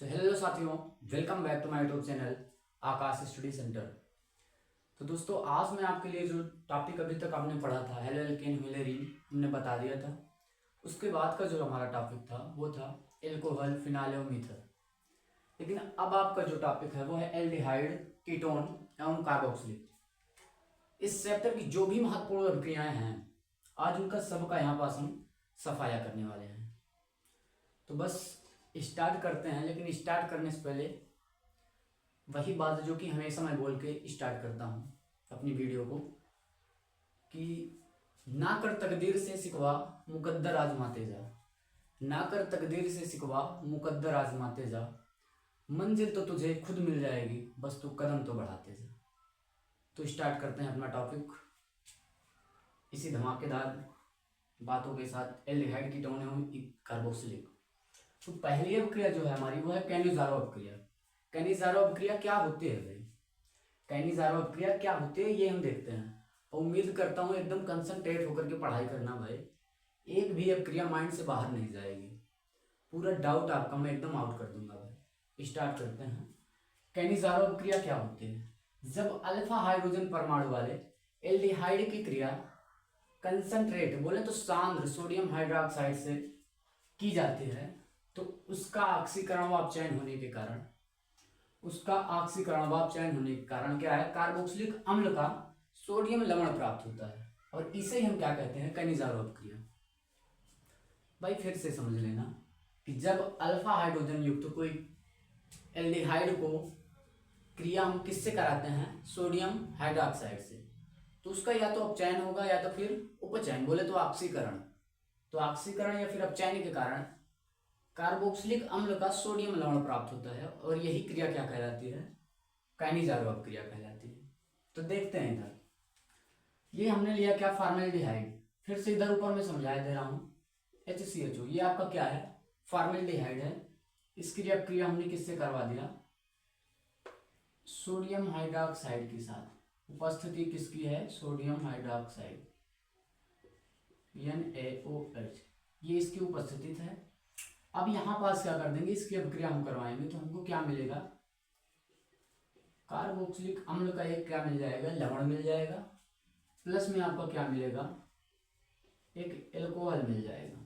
Hello साथियों, welcome back to my YouTube channel Akash study centre. तो दोस्तों, आज मैं आपके लिए जो टॉपिक अभी तक आपने पढ़ा था हेलो एल्केन ह्यूलेरीन हमने बता दिया था। उसके बाद का जो हमारा टॉपिक था वो था एल्कोहल फिनाइल मीथर। लेकिन अब आपका जो टॉपिक है वो है एल्डिहाइड, कीटोन एवं कार्बोक्सिलिक। इस चैप्टर की जो भी महत्वपूर्ण अभिक्रियाएं हैं आज उनका सबका यहाँ पास हम सफाया करने वाले हैं। तो बस स्टार्ट करते हैं। लेकिन स्टार्ट करने से पहले वही बात जो कि हमेशा मैं बोल के स्टार्ट करता हूँ अपनी वीडियो को, कि ना कर तकदीर से सिकवा मुकद्दर आजमाते जा, ना कर तकदीर से सिकवा मुकद्दर आजमाते जा, मंजिल तो तुझे खुद मिल जाएगी बस तू कदम तो बढ़ाते जा। तो स्टार्ट करते हैं अपना टॉपिक इसी धमाकेदार बातों के साथ, एल्डिहाइड, कीटोन एवं कार्बोक्सिलिक। तो पहली अभिक्रिया जो है हमारी वो है कैनिज़ारो अभिक्रिया। कैनिज़ारो अभिक्रिया क्या होती है भाई? कैनिज़ारो अभिक्रिया क्या होती है ये हम देखते हैं। और उम्मीद करता हूँ एकदम कंसंट्रेट होकर के पढ़ाई करना भाई, एक भी अभिक्रिया माइंड से बाहर नहीं जाएगी। पूरा डाउट आपका मैं एकदम आउट कर दूंगा भाई। स्टार्ट करते हैं। कैनिज़ारो अभिक्रिया क्या होती है? जब अल्फा हाइड्रोजन परमाणु वाले एल्डिहाइड की क्रिया कंसंट्रेट बोले तो सांद्र सोडियम हाइड्रोक्साइड से की जाती है तो उसका ऑक्सीकरण व चयन होने के कारण क्या है, कार्बोक्सिलिक अम्ल का सोडियम लवण प्राप्त होता है और इसे हम क्या कहते हैं, कैनिज़ारो अभिक्रिया। भाई फिर से समझ लेना कि जब अल्फा हाइड्रोजन युक्त कोई एल्डिहाइड को क्रिया हम किससे कराते हैं, सोडियम हाइड्रोक्साइड से, तो उसका या तो अपचयन होगा या तो फिर उपचयन बोले तो ऑक्सीकरण। तो ऑक्सीकरण या फिर अपचयन के कारण कार्बोक्सिलिक अम्ल का सोडियम लवण प्राप्त होता है और यही क्रिया क्या कहलाती है, कैनिज़ारो अभिक्रिया कहलाती है। तो देखते हैं इधर, ये हमने लिया क्या, फॉर्मेल्डिहाइड। फिर से इधर ऊपर में समझा दे रहा हूँ, HCHO, ये आपका क्या है, फॉर्मेल्डिहाइड है। इसकी क्रिया हमने किससे करवा दिया, सोडियम हाइड्रोक्साइड के साथ। उपस्थिति किसकी है, सोडियम हाइड्रोक्साइड NaOH, ये इसकी उपस्थिति है। अब यहां पास क्या कर देंगे, इसकी अभिक्रिया हम करवाएंगे तो हमको क्या मिलेगा, कार्बोक्सिलिक अम्ल का एक क्या मिल जाएगा, लवण मिल जाएगा, प्लस में आपका क्या मिलेगा, एक एल्कोहल मिल जाएगा।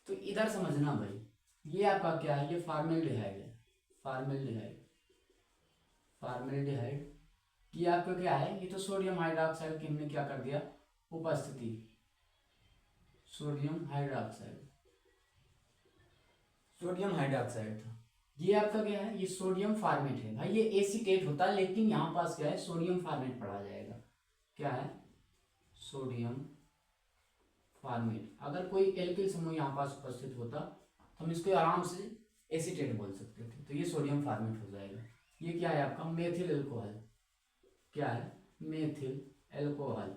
तो इधर समझना भाई, ये आपका क्या है, ये फॉर्मेल्डिहाइड है। फॉर्मेल्डिहाइड ये आपका क्या है, ये तो सोडियम हाइड्रोक्साइड की हमने क्या कर दिया, उपस्थिति, सोडियम हाइड्रोक्साइड था। ये आपका क्या है, ये सोडियम फॉर्मेट है भाई, ये एसीटेट होता है लेकिन यहाँ पास क्या है, सोडियम फॉर्मेट पढ़ा जाएगा। क्या है, सोडियम फॉर्मेट। अगर कोई एल्किल समूह यहाँ पास उपस्थित होता तो हम इसको आराम से एसीटेट बोल सकते थे, तो ये सोडियम फॉर्मेट हो जाएगा। ये क्या है आपका, मेथिल एल्कोहल। क्या है, मेथिल एल्कोहल।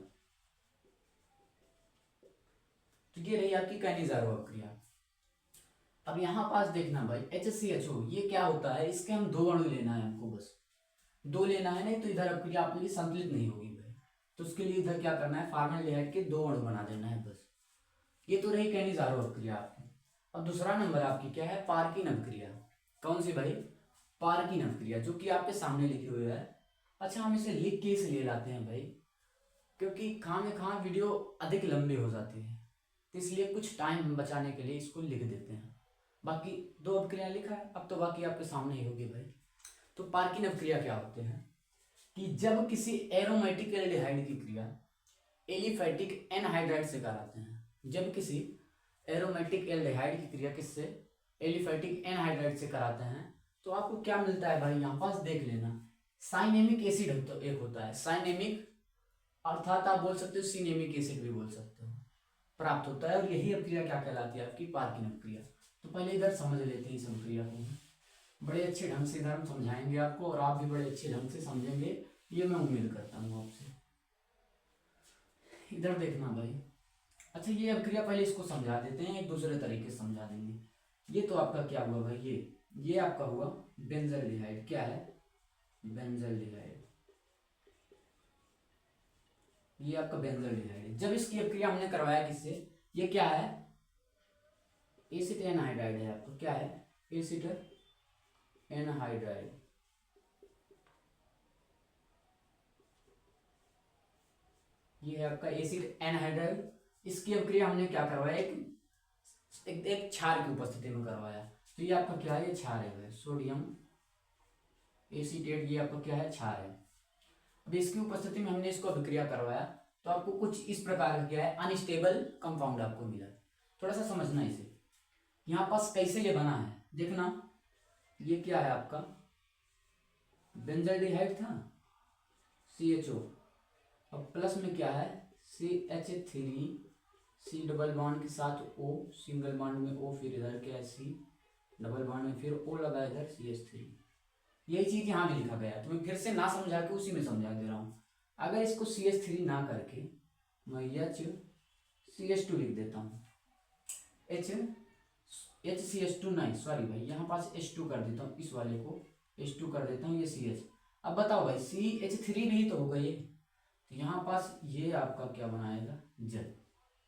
तो ये रही आपकी कैनिज़ारो अभिक्रिया। अब यहां पास देखना भाई, HCHO ये क्या होता है, इसके हम दो अणु लेना है हमको, बस दो लेना है, नहीं तो इधर अभिक्रिया आपके लिए संतुलित नहीं होगी भाई। तो उसके लिए इधर क्या करना है, फॉर्मेल्डिहाइड के दो अणु बना देना है बस। ये तो रही कैनिज़ारो अभिक्रिया आपकी। अब दूसरा नंबर आपकी क्या है, पार्किन अभिक्रिया। कौन सी भाई, पार्किन अभिक्रिया, जो कि आपके सामने लिखी हुई है। अच्छा, हम इसे लिख के इसलिए लाते हैं भाई क्योंकि खाम वीडियो अधिक लंबी हो जाती है, तो इसलिए कुछ टाइम बचाने के लिए इसको लिख देते हैं। बाकी दो अभिक्रियाएं लिखा है, अब तो बाकी आपके सामने ही होगी भाई। तो पार्किन अभिक्रिया क्या होते हैं कि जब किसी एरोमेटिक एल्डिहाइड की क्रिया एलिफैटिक एनहाइड्राइड से कराते हैं, जब किसी एरोमेटिक एल्डिहाइड की क्रिया किससे, एलिफैटिक एनहाइड्राइड से कराते हैं, तो आपको क्या मिलता है भाई, यहाँ पास देख लेना, साइनेमिक एसिड एक होता है, साइनेमिक, अर्थात आप बोल सकते हो सिनेमिक एसिड भी बोल सकते हो, प्राप्त होता है। और यही अभिक्रिया क्या कहलाती है आपकी, पार्किन अभिक्रिया। तो पहले इधर समझ लेते हैं इस अभिक्रिया को, बड़े अच्छे ढंग से इधर हम समझाएंगे आपको और आप भी बड़े अच्छे ढंग से समझेंगे, ये मैं उम्मीद करता हूँ आपसे। इधर देखना भाई। अच्छा, ये अभिक्रिया पहले इसको समझा देते हैं, एक दूसरे तरीके से समझा देंगे। ये तो आपका क्या हुआ भाई, ये आपका हुआ बेंजल्डिहाइड। क्या है, बेंजल्डिहाइड, ये आपका बेंजल्डिहाइड है। जब इसकी अभिक्रिया हमने करवाया किससे, ये क्या है, एसिटेट एनहाइड्राइड है आपको। क्या है, एसिटेट एनहाइड्राइड। ये है आपका एसिड एनहाइड्राइड। इसकी अभिक्रिया हमने क्या करवाया, एक क्षार की उपस्थिति में करवाया। तो ये आपका क्या है, ये क्षार है सोडियम एसीटेट, ये आपका क्या है, क्षार है। अब इसकी उपस्थिति में हमने इसको अभिक्रिया करवाया तो आपको कुछ इस प्रकार का क्या है, अनस्टेबल कंपाउंड आपको मिला। थोड़ा सा समझना इसे। यहाँ पास कैसे ये बना है देखना, ये क्या है आपका बेंजल्डिहाइड था CHO, अब प्लस में क्या है CH3, C डबल बॉन्ड के साथ O, सिंगल बॉन्ड में O, फिर इधर क्या है C डबल बॉन्ड में फिर O लगा इधर CH3। यही चीज यहाँ भी लिखा गया है, तो मैं फिर से ना समझा के उसी में समझा दे रहा हूँ। अगर इसको CH3 ना करके मैं HCH2 लिख देता हूँ, HCH2 नहीं सॉरी भाई, यहाँ पास H2 कर देता हूँ, इस वाले को H2 कर देता हूँ, ये CH। अब बताओ भाई CH3 नहीं तो होगा ये, तो यहाँ पास ये आपका क्या बनाएगा, जल।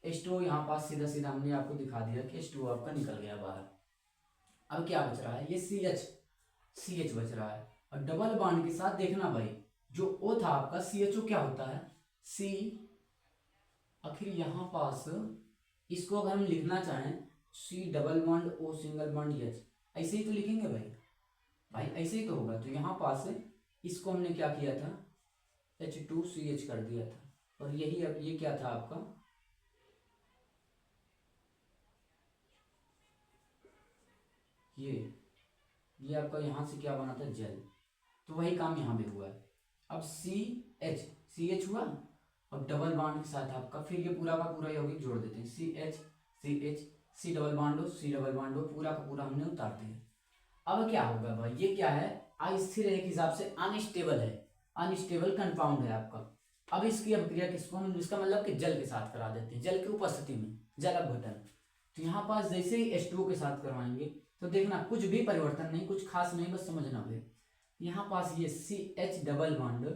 H2 यहाँ पास सीधा सीधा हमने आपको दिखा दिया कि H2 आपका निकल गया बाहर। अब क्या बच रहा है, ये CH बच रहा है। और डबल बॉन्ड के साथ देखना भाई, जो O था आपका CHO क्या होता है C, आखिर यहाँ पास इसको अगर हम लिखना चाहें C double bond O single bond H, ऐसे ही तो लिखेंगे भाई ऐसे ही तो होगा। तो यहाँ पास इसको हमने क्या किया था, H2CH कर दिया था, और यही अब ये क्या था आपका, ये आपका यहाँ से क्या बना था, जल। तो वही काम यहाँ भी हुआ है। अब CH हुआ, अब डबल बॉन्ड के साथ आपका फिर ये पूरा का पूरा यौगिक जोड़ देते हैं, CH C डबल बॉन्ड हो, पूरा का पूरा हमने उतार दिया। अब क्या होगा भाई, ये क्या है, अस्थिर एक हिसाब से अनस्टेबल है, अनस्टेबल कंपाउंड है आपका। अब इसकी अभिक्रिया किसको हम, इसका मतलब कि जल के साथ करा देते हैं, जल की उपस्थिति में जल अपघटन। तो यहाँ पास जैसे ही H2O के साथ करवाएंगे तो देखना कुछ भी परिवर्तन नहीं, कुछ खास नहीं, बस समझना भाई। यहाँ पास ये CH डबल बॉन्ड,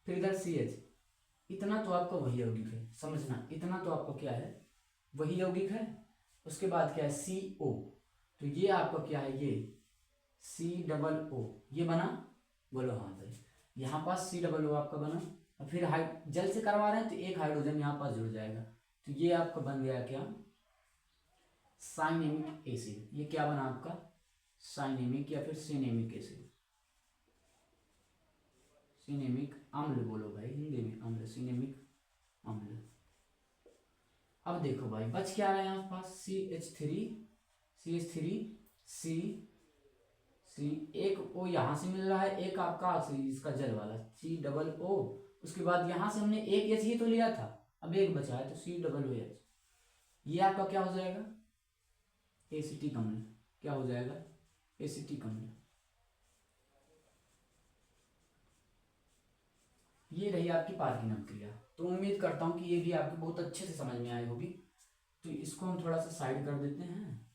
फिर इधर CH, इतना तो आपका वही यौगिक है, समझना इतना तो आपका क्या है, वही यौगिक है। उसके बाद क्या है CO, तो ये आपका क्या है, ये C डबल O, ये बना, बोलो हाँ भाई। यहाँ पास C डबल O आपका बना, और फिर जल से करवा रहे हैं तो एक हाइड्रोजन यहाँ पास जुड़ जाएगा, तो ये आपका बन गया क्या, साइनेमिक एसिड। ये क्या बना आपका, साइनेमिक या फिर सिनेमिक एसिड, सिनेमिक अम्ल बोलो भाई हिंदी में, अम्ल, सिनेमिक अम्ल। अब देखो भाई बच क्या रहा है यहाँ पास, CH3 C, एक O यहाँ से मिल रहा है, एक आपका इसका जल वाला C डबल O, उसके बाद यहाँ से हमने एक H ही तो लिया था, अब एक बचा है तो C डबल OH, ये आपका क्या हो जाएगा, एसिटिक अम्ल। क्या हो जाएगा, एसिटिक अम्ल। ये रही आपकी पार्किन अभिक्रिया। तो उम्मीद करता हूँ कि ये भी आपको बहुत अच्छे से समझ में आई होगी। तो इसको हम थोड़ा सा साइड कर देते हैं,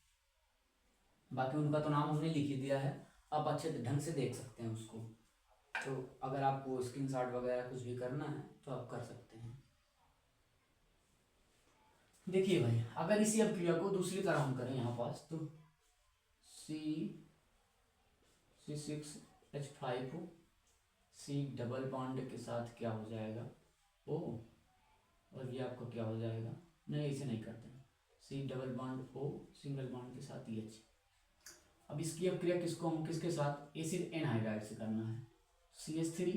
बाकी उनका तो नाम हमने लिख ही दिया है, आप अच्छे ढंग से देख सकते हैं उसको। तो अगर आपको स्क्रीनशॉट वगैरह कुछ भी करना है तो आप कर सकते हैं। देखिए भाई अगर इसी अभिक्रिया को दूसरी तरह हम करें यहाँ पास, तो C6H5 C डबल बॉन्ड के साथ क्या हो जाएगा O, और ये आपको क्या हो जाएगा, नहीं ऐसे नहीं करते हैं, C double bond O single bond के साथ H। अब इसकी अभिक्रिया किसको हम किसके साथ, एसिड एनहाइड्राइड से करना है, CH3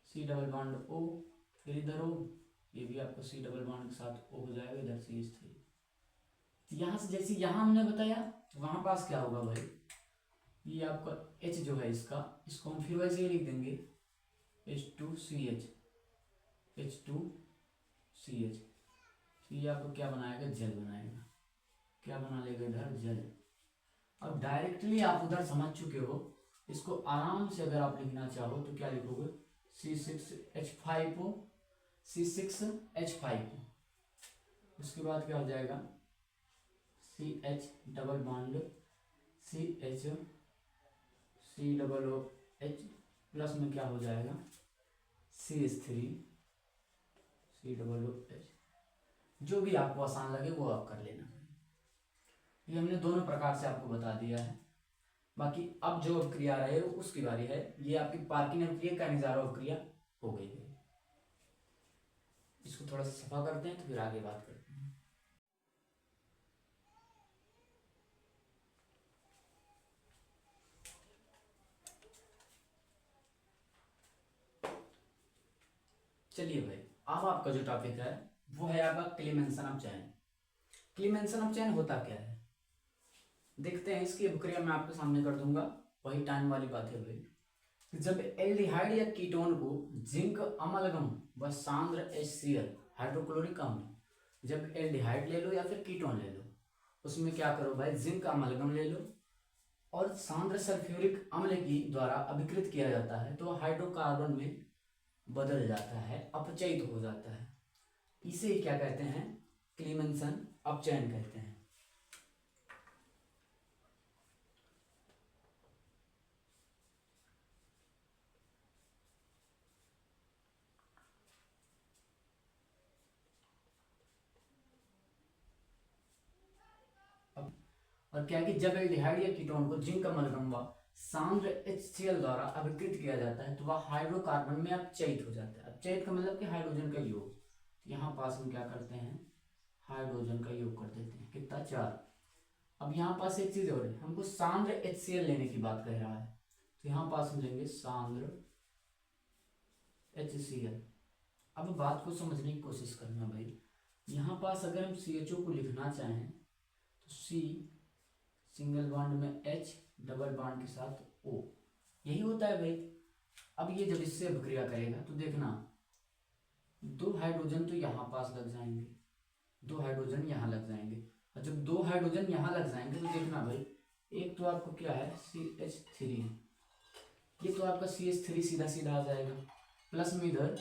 C double bond O, फिर इधर O, ये भी आपको C डबल बॉन्ड के साथ O हो जाएगा, इधर CH3। यहाँ से जैसे यहाँ हमने बताया तो वहाँ पास क्या होगा भाई, ये आपका H जो है इसको हम फिर वैसे ही लिख देंगे H2CH, H2CH। तो ये आपको क्या बनाएगा, जल बनाएगा, क्या बना लेगा इधर, जल। अब डायरेक्टली आप उधर समझ चुके हो, इसको आराम से अगर आप लिखना चाहो तो क्या लिखोगे, C6H5, उसके बाद क्या हो जाएगा CH double bond CH C double OH, plus में क्या हो जाएगा CH3 C डबल OH। जो भी आपको आसान लगे वो आप कर लेना। ये हमने दोनों प्रकार से आपको बता दिया है। बाकी अब जो अभिक्रिया आ रही है उसकी बारी है। ये आपकी पार्किन अभिक्रिया, कैनिज़ारो अभिक्रिया हो गई है। इसको थोड़ा सा सफा करते हैं तो फिर आगे बात करते हैं। चलिए भाई, अब आपका जो टॉपिक है वो है आपका क्लीमेंसन ऑफ चैन। क्लीमेंसन ऑफ चैन होता क्या है देखते हैं। इसकी अभिक्रिया मैं आपके सामने कर दूंगा, वही टाइम वाली बात है भाई। जब एल्डिहाइड या कीटोन को जिंक अमलगम व सांद्र HCl हाइड्रोक्लोरिक अम्ल, जब एल्डिहाइड ले लो या फिर कीटोन ले लो, उसमें क्या करो भाई, जिंक अमलगम ले लो और सांद्र सल्फ्यूरिक अम्ल की द्वारा अभिकृत किया जाता है तो हाइड्रोकार्बन में बदल जाता है, अपचयित हो जाता है। इसे ही क्या कहते हैं, क्लीमेंसन अपचयन कहते हैं। और क्या है कि जब एल्डिहाइड या कीटोन को जिंक अमलगम व सांद्र HCl द्वारा अभिकृत किया जाता है तो वह हाइड्रोकार्बन में अपचयित हो जाता है। अपचयित का मतलब कि हाइड्रोजन का योग। यहाँ पास हम क्या करते हैं, हाइड्रोजन का योग कर देते हैं, कितना, 4। अब यहाँ पास एक चीज और है, हमको सांद्र HCl लेने की बात कह रहा है तो यहाँ पास हम लेंगे सांद्र HCl। अब बात को समझने की कोशिश करना भाई। यहाँ पास अगर हम CHO को लिखना चाहें तो C सिंगल बॉन्ड में H, डबल बॉन्ड के साथ O, यही होता है भाई। अब ये जब इससे अभिक्रिया करेगा तो देखना 2 हाइड्रोजन तो यहाँ पास लग जाएंगे, 2 हाइड्रोजन यहाँ लग जाएंगे, और जब 2 हाइड्रोजन यहाँ लग जाएंगे तो देखना भाई, एक तो आपको क्या है CH3, ये तो आपका CH3 सीधा सीधा आ जाएगा, प्लस में इधर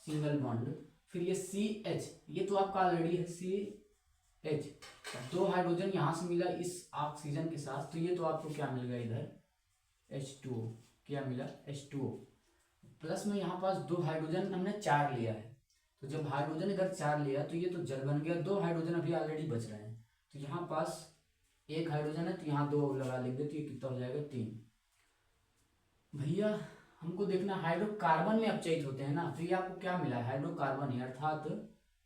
सिंगल बॉन्ड, फिर ये CH, ये तो आपका ऑलरेडी है CH, 2 हाइड्रोजन यहाँ से मिला इस ऑक्सीजन के साथ तो ये तो आपको क्या मिल गया इधर H2O, क्या मिला H2O, प्लस में यहाँ पास 2 हाइड्रोजन हमने 4 लिया है तो जब हाइड्रोजन इधर 4 लिया तो ये तो जल बन गया, 2 हाइड्रोजन अभी ऑलरेडी बच रहे हैं तो यहाँ पास 1 हाइड्रोजन है तो यहाँ 2 लगा लेंगे तो ये कितना हो जाएगा 3। भैया हमको देखना हाइड्रोकार्बन में अपचयित होते हैं ना, तो ये आपको क्या मिला, हाइड्रोकार्बन ही, अर्थात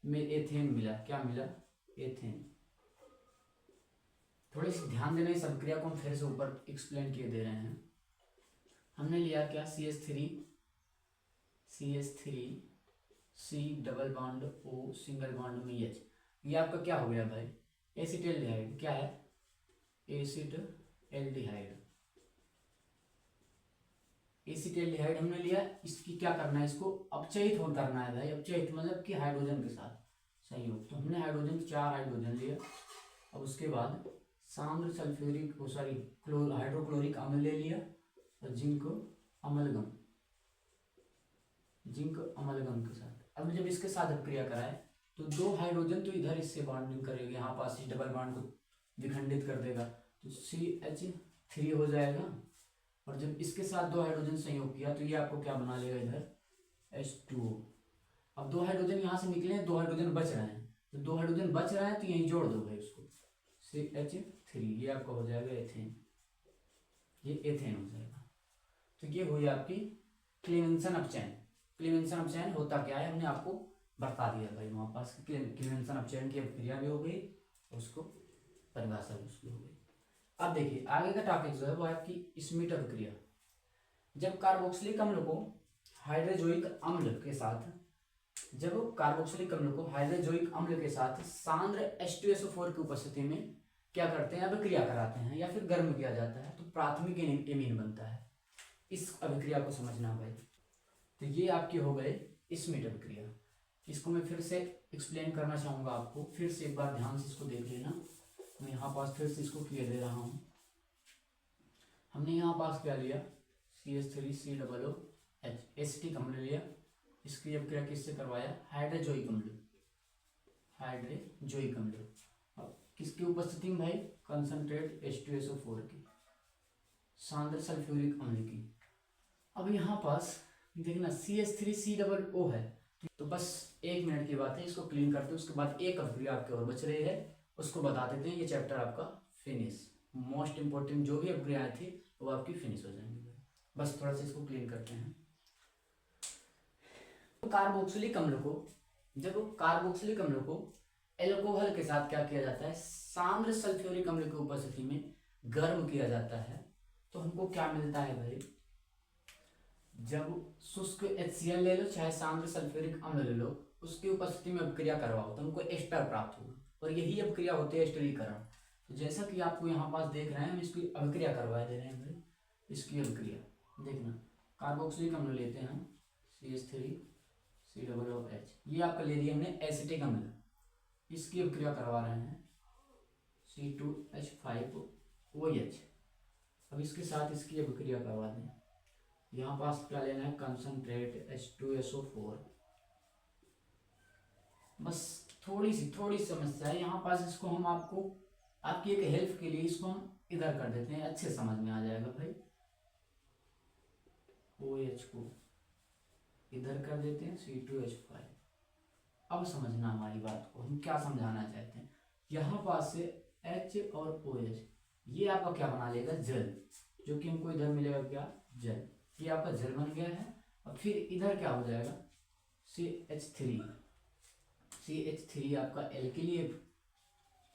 में एथेन मिला, क्या मिला, एथेन। थोड़ी सी ध्यान देना, इस अभिक्रिया को हम फिर से ऊपर एक्सप्लेन किए दे रहे हैं। हमने लिया क्या, CH3 C double bond O single bond में H, ये आपका क्या हो गया भाई, एसिटाल्डिहाइड, क्या है, एसिटाल्डिहाइड। एसिटाल्डिहाइड हमने लिया, इसकी क्या करना है, इसको अपचयित हो करना है भाई। अपचयित मतलब कि हाइड्रोजन के साथ संयोग, तो हमने हाइड्रोजन 4 हाइड्रोजन लिया। अब उसके बाद सांद्र सल्फ्यूरिक हाइड्रोक्लोरिक अम्ल ले लिया और जिंक अमलगम के साथ। अब जब इसके साथ अभिक्रिया कराए तो 2 हाइड्रोजन तो इधर इससे बॉन्डिंग करेगा, यहाँ पास इस डबल बॉन्ड को विखंडित कर देगा तो CH3 हो जाएगा, और जब इसके साथ 2 हाइड्रोजन संयोग किया तो ये आपको क्या बना लेगा इधर H2O। अब 2 हाइड्रोजन यहाँ से निकले, 2 हाइड्रोजन बच रहे हैं, तो 2 हाइड्रोजन बच रहे हैं तो यहीं जोड़ दो भाई उसको, CH3, ये आपका हो जाएगा एथेन, ये एथेन हो जाएगा। तो ये हुई आपकी क्लीमेंसन अपचयन। क्लीमेंसन अपचयन होता क्या है हमने आपको बता दिया भाई, वहाँ पास क्लीमेंसन अपचयन की अभिक्रिया भी हो गई, उसको परिभाषा भी उसकी हो गई। अब देखिए आगे का टॉपिक जो है वो आपकी स्मिट अभिक्रिया। जब कार्बोक्सिलिक अम्ल को हाइड्रोजोइक अम्ल के साथ सांद्र H2SO4 की उपस्थिति में क्या करते हैं, अभिक्रिया कराते हैं या फिर गर्म किया जाता है तो प्राथमिक एमीन बनता है। इस अभिक्रिया को समझना भाई। तो ये आपकी हो गए स्मिट अभिक्रिया। इसको मैं फिर से एक्सप्लेन करना चाहूँगा आपको, फिर से एक बार ध्यान से इसको देख लेना। मैं यहाँ पास फिर से इसको क्लियर दे रहा हूँ। हमने यहाँ पास क्या लिया, CH3COOH एसिटिक अम्ल लिया, इसकी अभिक्रिया किससे करवाया, हाइड्रोजोइक अम्ल। अब किसकी उपस्थिति में भाई, कंसंट्रेट H2SO4 की, सांद्र सल्फ्यूरिक अम्ल की। अब यहाँ पास देखना CH3COO है, तो बस 1 मिनट की बात है, इसको क्लीन करते हैं, उसके बाद एक अभिक्रिया आपके और बच रही है, उसको बता देते हैं, ये चैप्टर आपका फिनिश मोस्ट इम्पोर्टेंट जो भी अभिक्रियाएं थी वो आपकी फिनिश हो जाएंगी। बस थोड़ा सा इसको क्लीन करते हैं। तो कार्बोक्सिलिक अम्ल को, जब कार्बोक्सिलिक अम्ल को एल्कोहल के साथ क्या किया जाता है, सांद्र सल्फ्यूरिक अम्ल की उपस्थिति में गर्म किया जाता है, तो हमको क्या मिलता है भाई, जब शुष्क HCl ले लो चाहे सांद्र सल्फ्यूरिक अम्ल ले लो, उसकी उपस्थिति में अभिक्रिया करवाओ तो हमको एस्टर प्राप्त होगा, और यही अभिक्रिया होती है एस्टरीकरण। तो जैसा कि आपको यहाँ पास देख रहे हैं, हम इसकी अभिक्रिया करवा दे रहे हैं भाई। इसकी अभिक्रिया देखना, कार्बोक्सिलिक अम्ल लेते हैं हम CH3COOH, ये आपका ले लिया हमने एसिटिक अम्ल, इसकी अभिक्रिया करवा रहे हैं C2H5OH। अब इसके साथ इसकी अभिक्रिया करवा दें। यहाँ पास क्या लेना है, कंसंट्रेट H2SO4। बस थोड़ी सी समस्या है यहाँ पास, इसको हम आपकी एक हेल्प के लिए इसको हम इधर कर देते हैं, अच्छे समझ में आ जाएगा भाई। OH को इधर कर देते हैं C2H5। अब समझना हमारी बात को, हम क्या समझाना चाहते हैं। यहाँ पास से H और OH ये आपका क्या बना लेगा, जल, जो कि हमको इधर मिलेगा क्या, जल। ये आपका जल बन गया है। और फिर इधर क्या हो जाएगा, CH3 आपका एल्किल,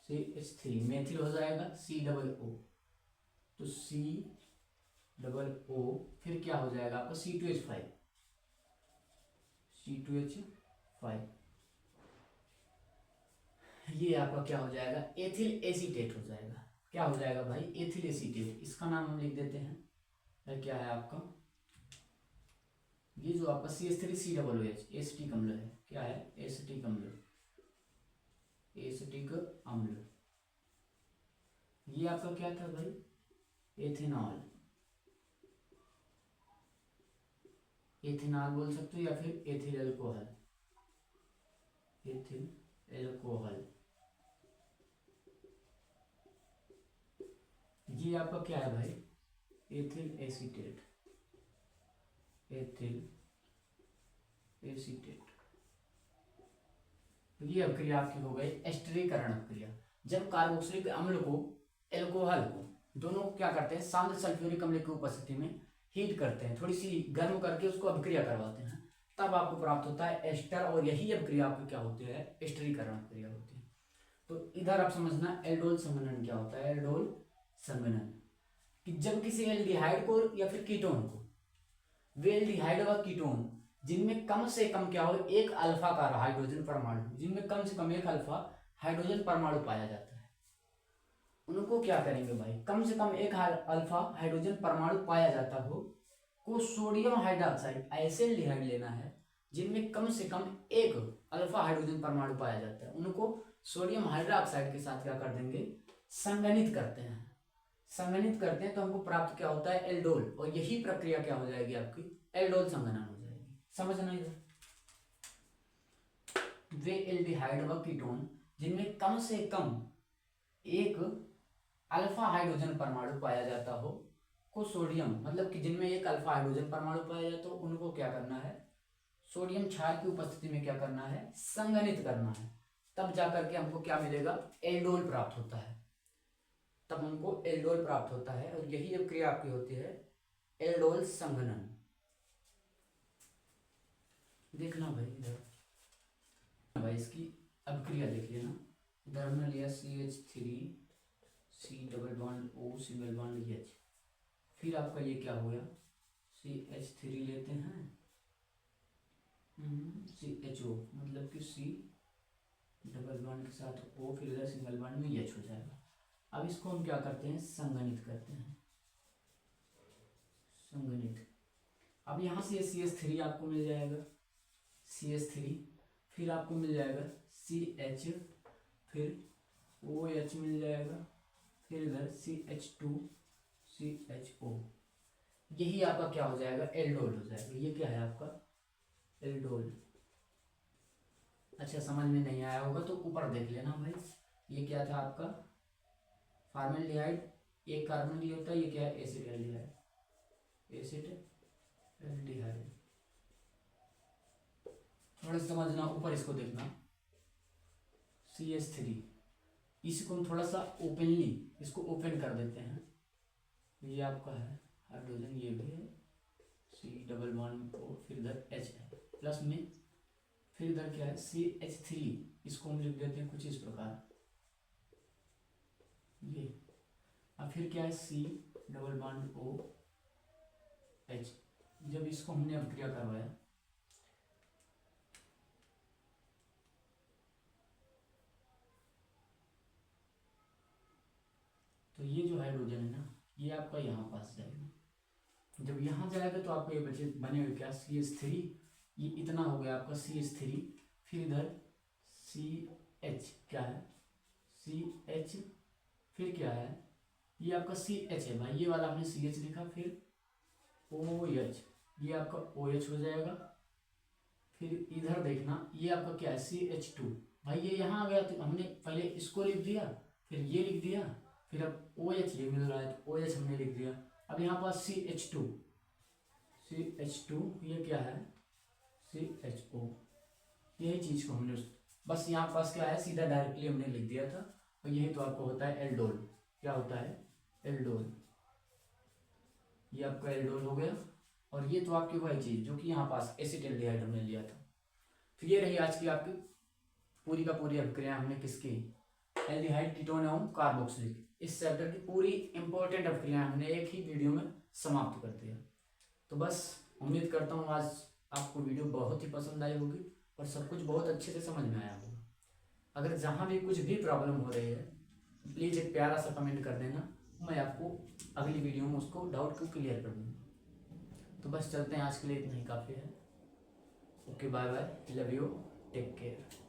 CH3 मेथिल हो जाएगा, COO, तो COO, फिर क्या हो जाएगा आपका C2H5, ये आपका क्या हो जाएगा, एथिल एसीटेट हो जाएगा। क्या हो जाएगा भाई, एथिल एसीटेट। इसका नाम हम लिख देते हैं, क्या है आपका, ये जो आपका CH3COOH एसिटिक अम्ल है, क्या है, एसिटिक अम्ल। ये आपका क्या था भाई, एथेनॉल बोल सकते हो, या फिर एथिल अल्कोहल। ये आपका क्या है भाई, एथिल एसीटेट। ये अभिक्रिया आपकी हो गई एस्टरीकरण अभिक्रिया। जब कार्बोक्सिलिक अम्ल को एल्कोहल को दोनों क्या करते हैं, सांद्र सल्फ्यूरिक अम्ल की उपस्थिति में हीट करते हैं, थोड़ी सी गर्म करके उसको अभिक्रिया करवाते हैं, तब आपको प्राप्त होता है एस्टर, और यही अभिक्रिया आपकी क्या होती है, एस्टरीकरण अभिक्रिया होती है। तो इधर आप समझना एल्डोल संघनन क्या होता है, एल्डोल संघनन, कि जब किसी एल्डिहाइड को या फिर कीटोन को, वे एल्डिहाइड व कीटोन जिनमें कम से कम क्या हो, एक अल्फा का हाइड्रोजन परमाणु, जिनमें कम से कम एक अल्फा हाइड्रोजन परमाणु पाया जाता है, उनको क्या करेंगे भाई, कम से कम एक अल्फा हाइड्रोजन परमाणु पाया जाता हो, को सोडियम हाइड्रोक्साइड ऐसे एल्डिहाइड लेना है जिनमें कम से कम एक अल्फा हाइड्रोजन परमाणु पाया जाता है, उनको सोडियम हाइड्रोक्साइड के साथ क्या कर देंगे, संघनित करते हैं। तो हमको प्राप्त क्या होता है, एल्डोल, और यही प्रक्रिया क्या हो जाएगी आपकी, एल्डोल संघनन हो जाएगी। समझना इधर, वे एल्डिहाइड व कीटोन जिनमें कम से कम एक अल्फा हाइड्रोजन परमाणु पाया जाता हो, को सोडियम, मतलब कि जिनमें एक अल्फा हाइड्रोजन परमाणु पाया जाता हो, उनको क्या करना है, सोडियम क्षार की उपस्थिति में क्या करना है, संघनित करना है। तब जाकर के हमको क्या मिलेगा, एल्डोल प्राप्त होता है। और यही अभिक्रिया आपकी होती है एल्डोल संघनन। देखना भाई इधर, भाई इसकी अभिक्रिया देख लेना। इधर हमने लिया CH3 C++O H, फिर आपका ये क्या हो गया, CH3 लेते हैं CHO, मतलब कि C++ के साथ O, फिर इधर सिंगल बॉन्ड में H हो जाएगा। अब इसको हम क्या करते हैं, संघनित करते हैं, अब यहाँ से CH3 आपको मिल जाएगा, फिर आपको मिल जाएगा CH, फिर OH मिल जाएगा, फिर इधर CH2 CHO, यही आपका क्या हो जाएगा, एल्डोल हो जाएगा। ये क्या है आपका, एल्डोल। अच्छा समझ में नहीं आया होगा तो ऊपर देख लेना भाई, ये क्या था आपका, फॉर्मेल्डिहाइड, एक कार्बन लिया होता है, ये क्या है, एसिड एल्डिहाइड। थोड़ा समझना, ऊपर इसको देखना, CH3, इसको हम थोड़ा सा ओपनली इसको ओपन कर देते हैं। ये आपका है हाइड्रोजन, ये भी है C⋯O, फिर इधर H है प्लस में, फिर इधर क्या है CH3, इसको हम लिख देते हैं कुछ इस प्रकार ये। अब फिर क्या है C⋯OH। जब इसको हमने अभिक्रिया करवाया तो ये जो हाइड्रोजन है ना, ये आपका यहाँ पास जाएगा। जब यहाँ जाएगा तो आपको ये बनेगा क्या CH3, ये इतना हो गया आपका CH3, फिर इधर CH क्या है CH, फिर क्या है ये आपका CH है भाई, ये वाला हमने CH लिखा, फिर OH, ये आपका OH हो जाएगा। फिर इधर देखना ये आपका क्या है CH2, भाई ये यहाँ आ गया तो हमने पहले इसको लिख दिया, फिर ये लिख दिया, फिर अब OH ये मिल रहा है तो OH हमने लिख दिया। अब यहाँ पास CH2, ये क्या है CHO, यही चीज़ को हमने बस यहाँ पास क्या है सीधा डायरेक्टली हमने लिख दिया था। और यही तो आपको होता है एल्डोल। क्या होता है एल्डोल, ये आपका एल्डोल हो गया। और ये तो आपकी वही चीज़ जो कि यहाँ पास एसिटाल्डिहाइड हमने लिया था। तो ये रही आज की आपकी पूरी का पूरी अभिक्रिया हमने किसकी एल्डिहाइड कीटोन एवं कार्बोक्सिलिक, इस चैप्टर की पूरी इंपॉर्टेंट अभिक्रिया हमने एक ही वीडियो में समाप्त कर दिया। तो बस उम्मीद करता हूँ आज आपको वीडियो बहुत ही पसंद आई होगी और सब कुछ बहुत अच्छे से समझ में आया होगा। अगर जहाँ भी कुछ भी प्रॉब्लम हो रही है प्लीज़ एक प्यारा सा कमेंट कर देना, मैं आपको अगली वीडियो में उसको डाउट को क्लियर कर दूँगा। तो बस चलते हैं, आज के लिए इतना ही काफ़ी है। Okay bye bye, love you, take care.